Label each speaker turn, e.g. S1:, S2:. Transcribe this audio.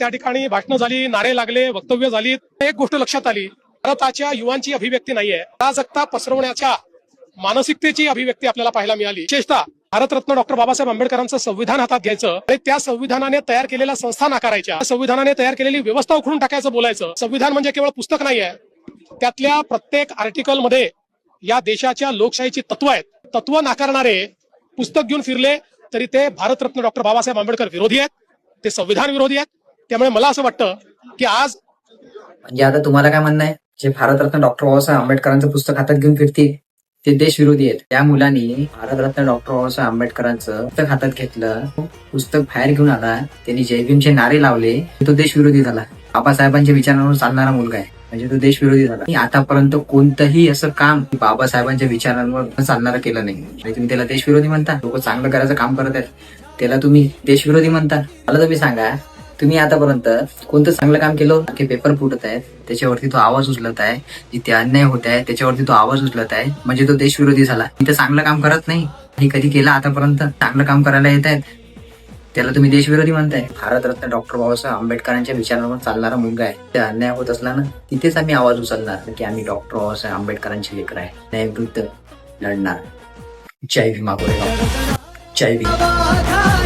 S1: त्या ठिकाणी भाषणं झाली, नारे लागले, वक्तव्य झाली. एक गोष्ट लक्षात आली, भारताच्या युवांची अभिव्यक्ती नाहीये, अराजकता पसरवण्याच्या मानसिकतेची अभिव्यक्ती आपल्याला पाहायला मिळाली. विशेषतः भारतरत्न डॉक्टर बाबासाहेब आंबेडकरांचं संविधान हातात घ्यायचं आणि त्या संविधानाने तयार केलेल्या संस्था नाकारायच्या, संविधानाने तयार केलेली व्यवस्था उखडून टाकायचं बोलायचं. संविधान म्हणजे केवळ पुस्तक नाहीये, त्यातल्या प्रत्येक आर्टिकल मध्ये या देशाच्या लोकशाहीची तत्व आहेत. तत्व नाकारणारे पुस्तक घेऊन फिरले तरी ते भारतरत्न डॉक्टर बाबासाहेब आंबेडकर विरोधी आहेत, ते संविधान विरोधी आहेत. त्यामुळे मला असं वाटतं की आज
S2: म्हणजे आता तुम्हाला काय म्हणणं आहे, जे भारतरत्न डॉक्टर बाबासाहेब आंबेडकरांचं पुस्तक हातात घेऊन फिरतील ते देशविरोधी आहेत. त्या मुलांनी भारतरत्न डॉक्टर बाबासाहेब आंबेडकरांचं पुस्तक हातात घेतलं, पुस्तक बाहेर घेऊन आला, त्यांनी जय भीमचे नारे लावले, तो देशविरोधी झाला. बाबासाहेबांच्या विचारांवर चालणारा मुलगा आहे म्हणजे तो देशविरोधी झाला. आणि आतापर्यंत कोणतंही असं काम बाबासाहेबांच्या विचारांवर चालणारं केलं नाही आणि तुम्ही त्याला देशविरोधी म्हणता. लोक चांगलं करायचं काम करत आहेत त्याला तुम्ही देशविरोधी म्हणता. मला तुम्ही सांगा, तुम्ही आतापर्यंत कोणतं चांगलं काम केलं की पेपर फुटत आहेत त्याच्यावरती तो आवाज उचलत आहे, जिथे अन्याय होत आहे त्याच्यावरती तो आवाज उचलत आहे, म्हणजे तो देशविरोधी झाला. इथं चांगलं काम करत नाही, हे कधी केलं आतापर्यंत? चांगलं काम करायला येत आहेत त्याला तुम्ही देशविरोधी म्हणताय. भारतरत्न डॉक्टर बाबासाहेब आंबेडकरांच्या विचारांवर चालणारा मुलगा आहे, ते अन्याय होत असला ना तिथेच आम्ही आवाज उचलणार की आम्ही डॉक्टर बाबासाहेब आंबेडकरांचे लेकर आहे, न्यायविरुद्ध लढणार. जय भीमा गोरेगाव, जय भीम.